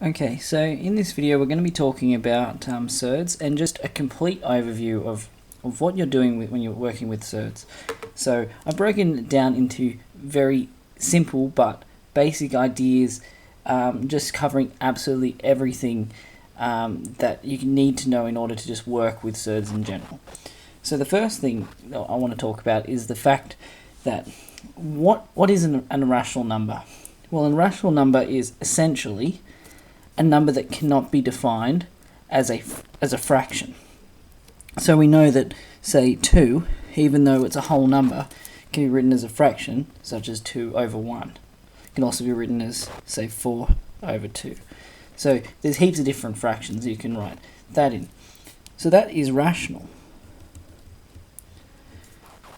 Okay, so in this video we're going to be talking about surds and just a complete overview of what you're doing when you're working with surds. So I've broken it down into very simple but basic ideas, just covering absolutely everything that you need to know in order to just work with surds in general. So the first thing I want to talk about is the fact that what is an irrational number? Well, an irrational number is essentially a number that cannot be defined as a fraction. So we know that, say, 2, even though it's a whole number, can be written as a fraction, such as 2 over 1. It can also be written as, say, 4 over 2. So there's heaps of different fractions you can write that in. So that is rational.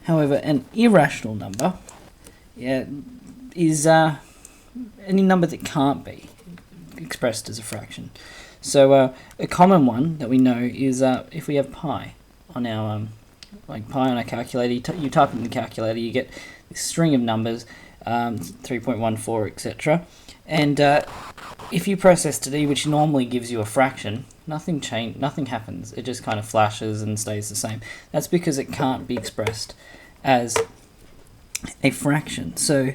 However, an irrational number is any number that can't be expressed as a fraction. So a common one that we know is if we have pi on our pi on our calculator, you type in the calculator, you get this string of numbers, 3.14, etc. And if you press STD, which normally gives you a fraction, nothing happens. It just kind of flashes and stays the same. That's because it can't be expressed as a fraction. So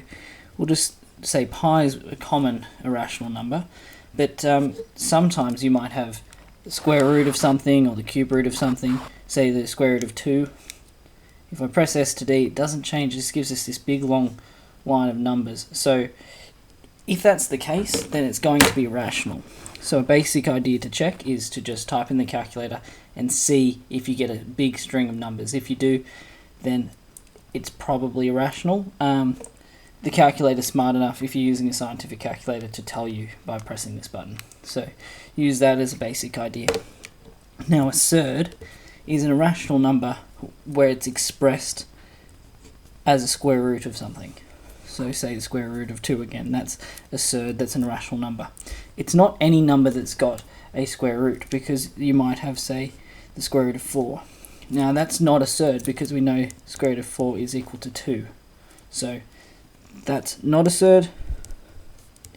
we'll just say pi is a common irrational number, but sometimes you might have the square root of something or the cube root of something, say the square root of 2. If I press S to D, it doesn't change, it just gives us this big long line of numbers. So if that's the case, then it's going to be rational. So a basic idea to check is to just type in the calculator and see if you get a big string of numbers. If you do, then it's probably irrational. The calculator's smart enough, if you're using a scientific calculator, to tell you by pressing this button. So use that as a basic idea. Now a surd is an irrational number where it's expressed as a square root of something. So say the square root of 2 again, that's a surd, that's an irrational number. It's not any number that's got a square root, because you might have, say, the square root of 4. Now that's not a surd because we know square root of 4 is equal to 2. So that's not a surd,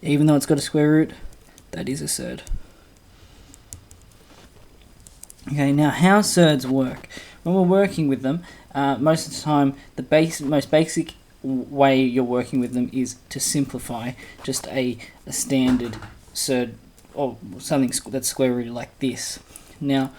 even though it's got a square root, that is a surd. Okay, now how surds work. When we're working with them, most of the time, the most basic way you're working with them is to simplify just a standard surd, or something that's square rooted like this. Now,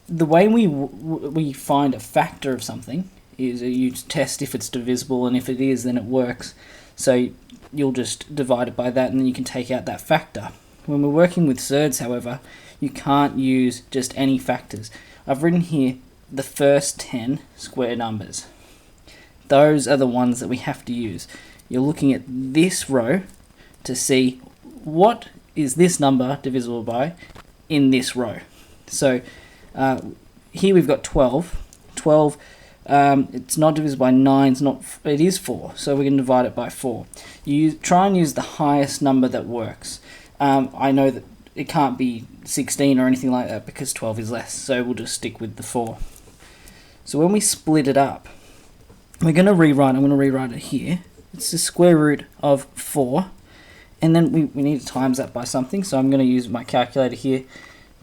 the way we find a factor of something is you test if it's divisible, and if it is, then it works. So you'll just divide it by that, and then you can take out that factor. When we're working with surds, however, you can't use just any factors. I've written here the first 10 square numbers. Those are the ones that we have to use. You're looking at this row to see what is this number divisible by in this row. So here we've got 12. 12, it's not divisible by 9, it is 4, so we can divide it by 4. You try and use the highest number that works. I know that it can't be 16 or anything like that because 12 is less, so we'll just stick with the 4. So when we split it up, I'm going to rewrite it here. It's the square root of 4, and then we need to times that by something, so I'm going to use my calculator here.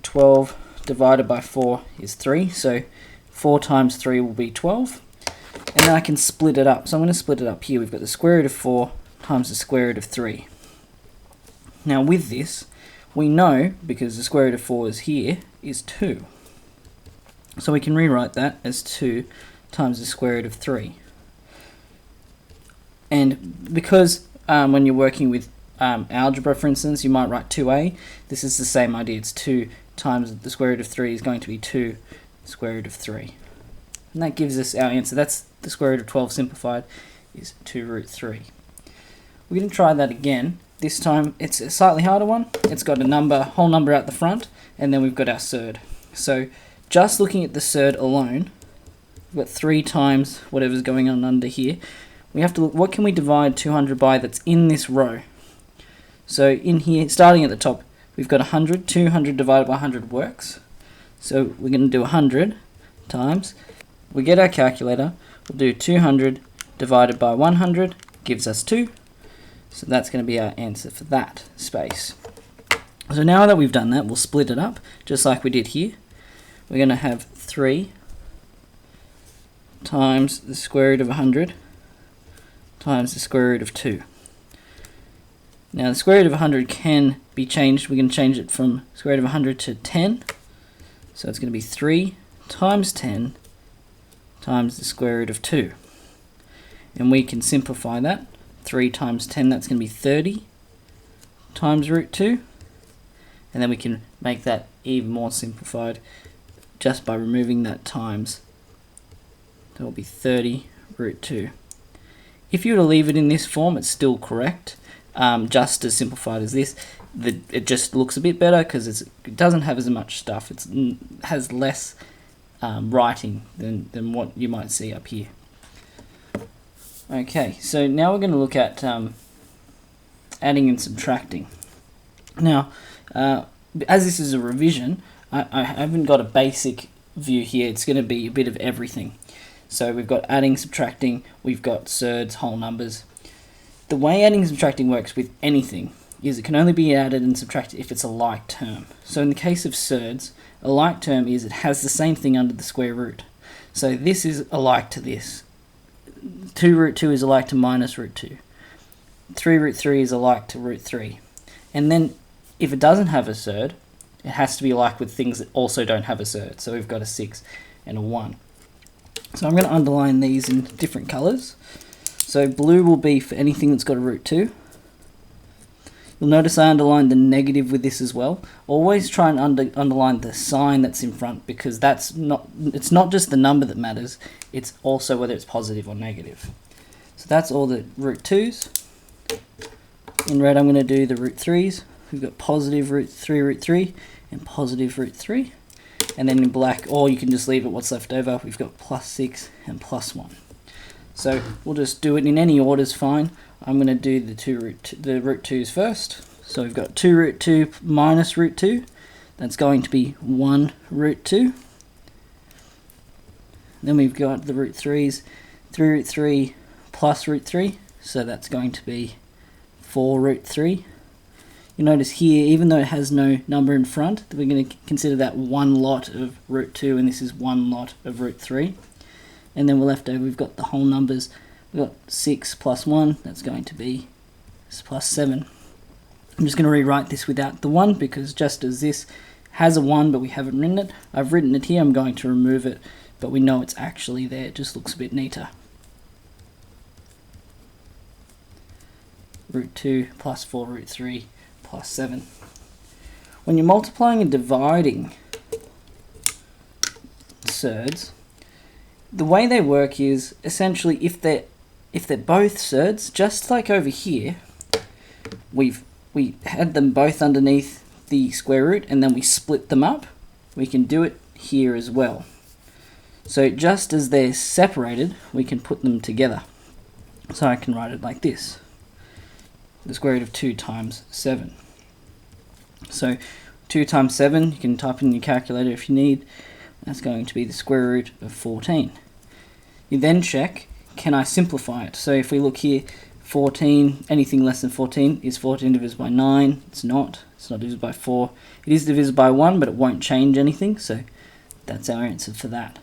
12 divided by 4 is 3, so 4 times 3 will be 12, and then I can split it up. So I'm going to split it up here. We've got the square root of 4 times the square root of 3. Now with this, we know, because the square root of 4 is here, is 2. So we can rewrite that as 2 times the square root of 3. And because when you're working with algebra, for instance, you might write 2a, this is the same idea. It's 2 times the square root of 3 is going to be 2 square root of 3. And that gives us our answer. That's the square root of 12 simplified is 2 root 3. We're going to try that again. This time it's a slightly harder one. It's got a whole number out the front, and then we've got our surd. So just looking at the surd alone, we've got 3 times whatever's going on under here. We have to look, what can we divide 200 by that's in this row? So in here, starting at the top, we've got 100. 200 divided by 100 works. So we're going to do 100 times. We get our calculator. We'll do 200 divided by 100 gives us 2. So that's going to be our answer for that space. So now that we've done that, we'll split it up, just like we did here. We're going to have 3 times the square root of 100 times the square root of 2. Now the square root of 100 can be changed. We can change it from square root of 100 to 10. So it's going to be 3 times 10 times the square root of 2. And we can simplify that. 3 times 10, that's going to be 30 times root 2. And then we can make that even more simplified just by removing that times. That will be 30 root 2. If you were to leave it in this form, it's still correct. Just as simplified as this, it just looks a bit better because it doesn't have as much stuff. It has less writing than what you might see up here. Okay, so now we're going to look at adding and subtracting. Now, as this is a revision, I haven't got a basic view here. It's going to be a bit of everything. So we've got adding, subtracting, we've got surds, whole numbers. The way adding and subtracting works with anything is it can only be added and subtracted if it's a like term. So in the case of surds, a like term is it has the same thing under the square root. So this is alike to this. 2 root 2 is alike to minus root 2. 3 root 3 is alike to root 3. And then if it doesn't have a surd, it has to be alike with things that also don't have a surd. So we've got a 6 and a 1. So I'm going to underline these in different colours. So blue will be for anything that's got a root 2. You'll notice I underlined the negative with this as well. Always try and underline the sign that's in front, because it's not just the number that matters, it's also whether it's positive or negative. So that's all the root 2's. In red I'm going to do the root 3's. We've got positive root 3 and positive root 3. And then in black, or you can just leave it what's left over, we've got plus 6 and plus 1. So we'll just do it in any order is fine. I'm going to do the root 2's first. So we've got 2 root 2 minus root 2. That's going to be 1 root 2. Then we've got the root 3's, 3 root 3 plus root 3. So that's going to be 4 root 3. You notice here, even though it has no number in front, we're going to consider that one lot of root 2, and this is one lot of root 3. And then we're left over, we've got the whole numbers. We've got 6 plus 1, that's going to be plus 7. I'm just going to rewrite this without the 1, because just as this has a 1 but we haven't written it, I've written it here, I'm going to remove it, but we know it's actually there, it just looks a bit neater. Root 2 plus 4 root 3 plus 7. When you're multiplying and dividing surds, the way they work is essentially if they're both surds, just like over here, we had them both underneath the square root and then we split them up, we can do it here as well. So just as they're separated, we can put them together. So I can write it like this. The square root of 2 times 7. So 2 times 7, you can type in your calculator if you need, that's going to be the square root of 14. You then check, can I simplify it? So if we look here, 14, anything less than 14, is 14 divisible by 9? It's not divisible by 4. It is divisible by 1, but it won't change anything, so that's our answer for that.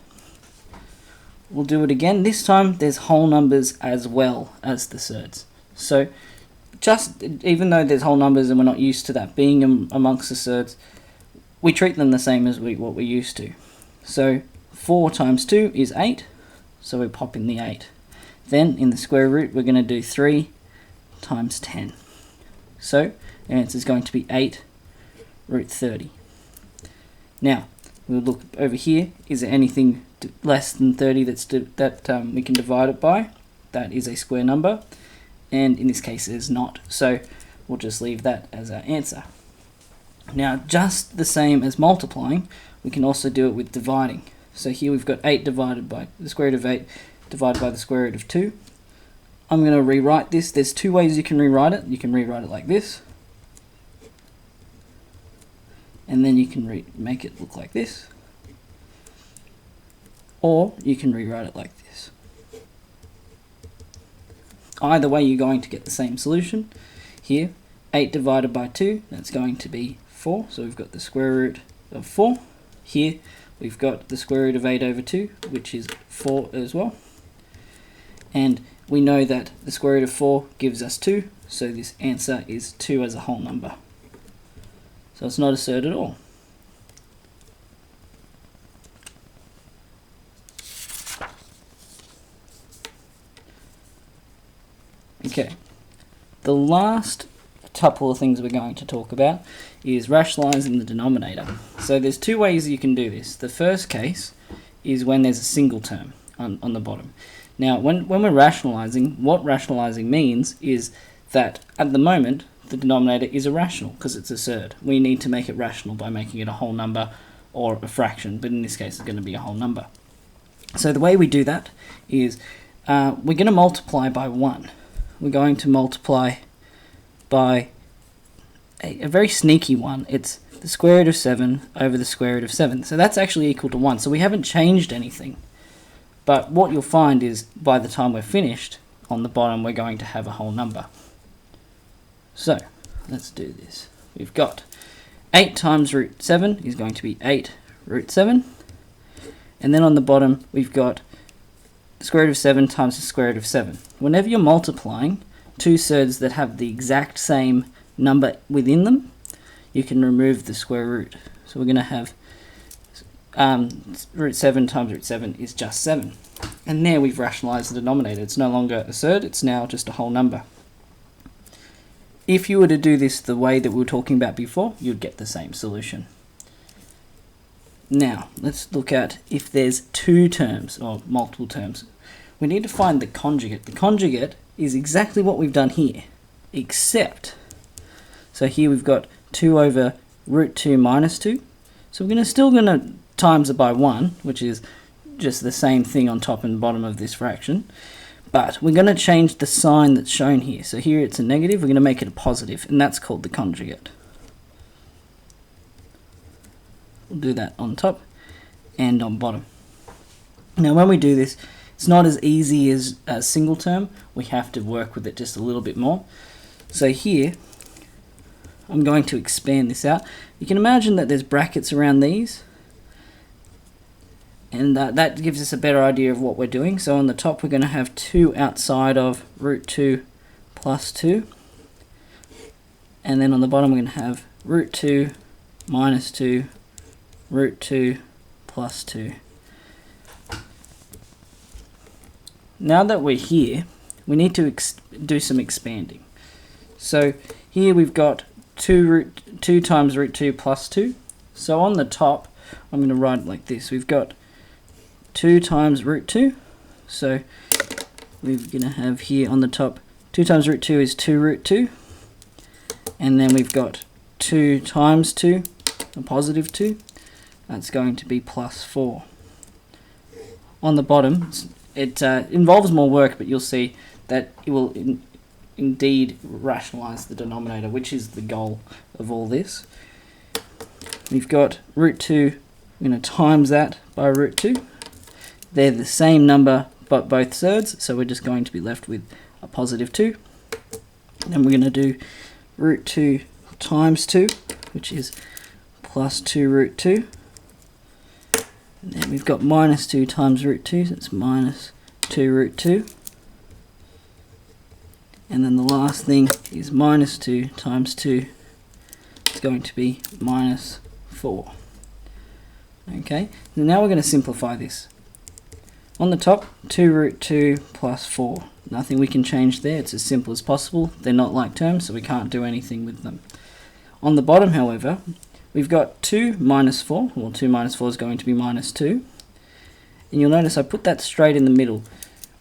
We'll do it again. This time there's whole numbers as well as the surds. So just even though there's whole numbers and we're not used to that being amongst the surds, we treat them the same as what we're used to. So 4 times 2 is 8, so we pop in the 8. Then in the square root we're going to do 3 times 10. So the answer is going to be 8 root 30. Now we'll look over here, is there anything less than 30 that we can divide it by? That is a square number. And in this case there's not, so we'll just leave that as our answer. Now just the same as multiplying, we can also do it with dividing. So here we've got 8 divided by the square root of 8 divided by the square root of 2. I'm going to rewrite this. There's two ways you can rewrite it. You can rewrite it like this, and then you can make it look like this, or you can rewrite it like this. Either way you're going to get the same solution. Here 8 divided by 2, that's going to be 4. So we've got the square root of 4. Here we've got the square root of 8 over 2, which is 4 as well. And we know that the square root of 4 gives us 2, so this answer is 2 as a whole number. So it's not a surd at all. Okay, the last couple of things we're going to talk about is rationalizing the denominator. So there's two ways you can do this. The first case is when there's a single term on the bottom. Now, when we're rationalizing, what rationalizing means is that at the moment, the denominator is irrational because it's a surd. We need to make it rational by making it a whole number or a fraction, but in this case, it's going to be a whole number. So the way we do that is we're going to multiply by 1. We're going to multiply by a very sneaky one. It's the square root of 7 over the square root of 7. So that's actually equal to 1. So we haven't changed anything. But what you'll find is by the time we're finished, on the bottom we're going to have a whole number. So let's do this. We've got 8 times root 7 is going to be 8 root 7. And then on the bottom we've got the square root of 7 times the square root of 7. Whenever you're multiplying two surds that have the exact same number within them, you can remove the square root. So we're going to have root 7 times root 7 is just 7. And there we've rationalized the denominator. It's no longer a surd, it's now just a whole number. If you were to do this the way that we were talking about before, you'd get the same solution. Now, let's look at if there's two terms or multiple terms. We need to find the conjugate. The conjugate is exactly what we've done here, except, so here we've got 2 over root 2 minus 2. So we're still going to times it by 1, which is just the same thing on top and bottom of this fraction. But we're going to change the sign that's shown here. So here it's a negative, we're going to make it a positive, and that's called the conjugate. We'll do that on top and on bottom. Now when we do this, it's not as easy as a single term. We have to work with it just a little bit more. So here, I'm going to expand this out. You can imagine that there's brackets around these, and that gives us a better idea of what we're doing. So on the top we're going to have 2 outside of root 2 plus 2, and then on the bottom we're going to have root 2 minus 2 root 2 plus 2. Now that we're here, we need to do some expanding. So here we've got 2 times root 2 plus 2. So on the top, I'm going to write it like this. We've got 2 times root 2. So we're going to have here on the top, 2 times root 2 is 2 root 2. And then we've got 2 times 2, a positive 2. That's going to be plus 4. On the bottom, it involves more work, but you'll see that it will indeed rationalize the denominator, which is the goal of all this. We've got root 2, we're going to times that by root 2. They're the same number, but both surds, so we're just going to be left with a positive 2. Then we're going to do root 2 times 2, which is plus 2 root 2. And then we've got minus 2 times root 2, so it's minus 2 root 2. And then the last thing is minus 2 times 2. It's going to be minus 4. Okay, so now we're going to simplify this. On the top, 2 root 2 plus 4. Nothing we can change there, it's as simple as possible. They're not like terms, so we can't do anything with them. On the bottom, however, we've got 2 minus 4, well 2 minus 4 is going to be minus 2. And you'll notice I put that straight in the middle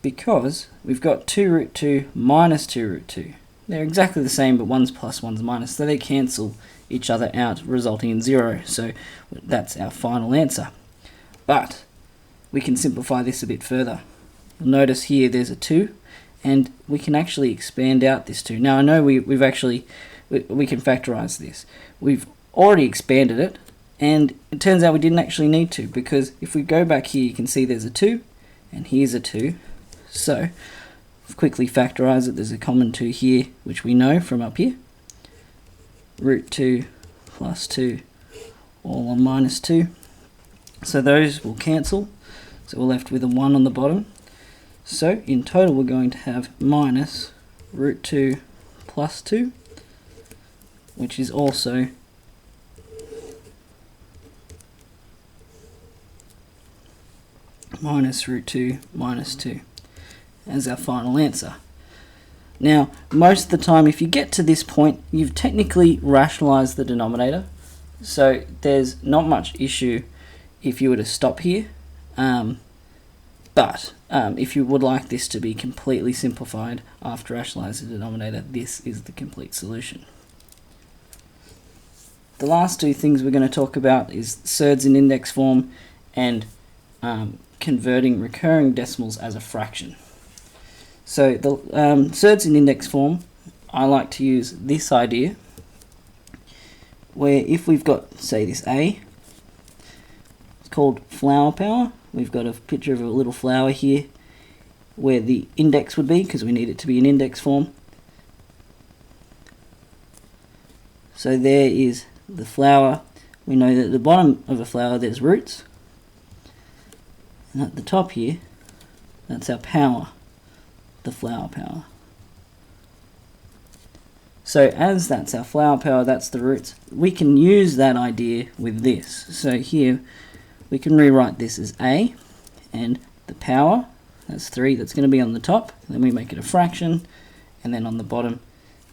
because we've got 2 root 2 minus 2 root 2. They're exactly the same, but one's plus, one's minus, so they cancel each other out, resulting in 0. So that's our final answer. But we can simplify this a bit further. You'll notice here there's a 2, and we can actually expand out this 2. Now I know we can factorize this. We've already expanded it, and it turns out we didn't actually need to, because if we go back here you can see there's a 2 and here's a 2. So quickly factorize it. There's a common 2 here, which we know from up here. root 2 plus 2 all on minus 2. So those will cancel. So we're left with a 1 on the bottom. So in total we're going to have minus root 2 plus 2, which is also minus root 2 minus 2 as our final answer. Now, most of the time, if you get to this point, you've technically rationalized the denominator, so there's not much issue if you were to stop here. But if you would like this to be completely simplified after rationalizing the denominator, this is the complete solution. The last two things we're going to talk about is surds in index form and converting recurring decimals as a fraction. So the surds in index form, I like to use this idea, where if we've got, say, this A, it's called flower power. We've got a picture of a little flower here where the index would be, because we need it to be in index form. So there is the flower. We know that at the bottom of a flower there's roots, and at the top here, that's our power, the flower power. So as that's our flower power, that's the roots, we can use that idea with this. So here we can rewrite this as A, and the power, that's 3, that's going to be on the top, and then we make it a fraction, and then on the bottom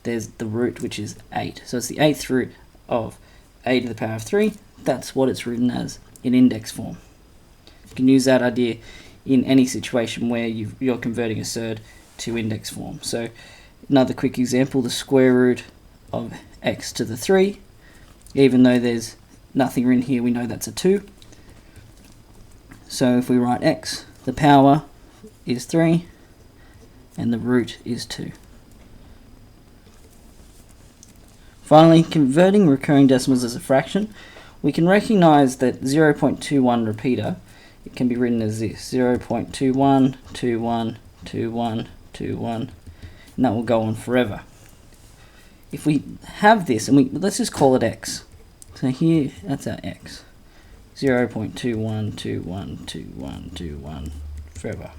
there's the root, which is 8. So it's the 8th root of a to the power of 3. That's what it's written as in index form. You can use that idea in any situation where you're converting a surd to index form. So another quick example, the square root of x to the 3. Even though there's nothing written here, we know that's a 2. So if we write x, the power is 3 and the root is 2. Finally, converting recurring decimals as a fraction, we can recognize that 0.21 repeater, it can be written as this, 0.21, 21, 21, 21, and that will go on forever. If we have this, and let's just call it x. So here, that's our x. 0.21, 21, 21, 21, forever.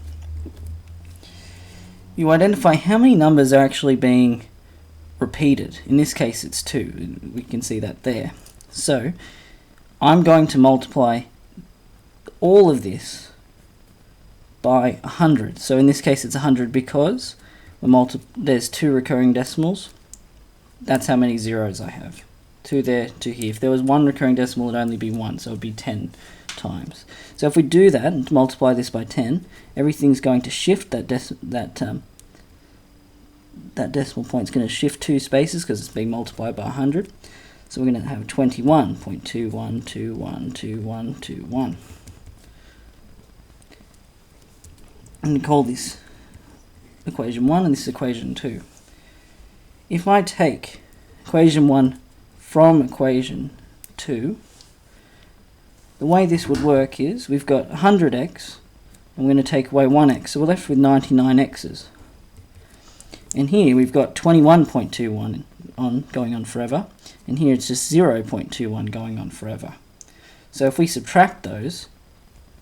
You identify how many numbers are actually being repeated. In this case it's 2, we can see that there. So I'm going to multiply all of this by 100. So in this case it's 100 because there's 2 recurring decimals. That's how many zeros I have. 2 there, 2 here. If there was 1 recurring decimal, it'd only be 1, so it'd be 10 times. So if we do that and multiply this by 10, everything's going to shift. That decimal point is going to shift 2 spaces because it's being multiplied by 100. So we're going to have 21.21212121. I'm going to call this equation 1 and this is equation 2. If I take equation 1 from equation 2, the way this would work is we've got 100x, and we're going to take away 1x, so we're left with 99x's. And here we've got 21.21 going on forever, and here it's just 0.21 going on forever. So if we subtract those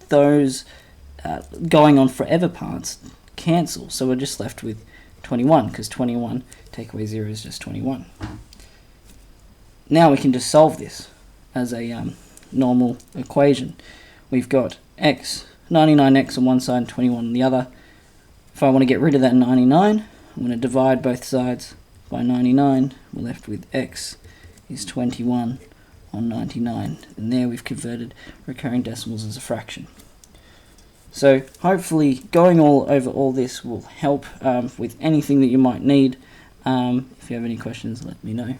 going on forever parts cancel, so we're just left with 21, because 21 take away 0 is just 21. Now we can just solve this as a normal equation. We've got x, 99x on one side and 21 on the other. If I want to get rid of that 99, I'm going to divide both sides by 99. We're left with x is 21 on 99. And there we've converted recurring decimals as a fraction. So hopefully going over all this will help with anything that you might need. If you have any questions, let me know.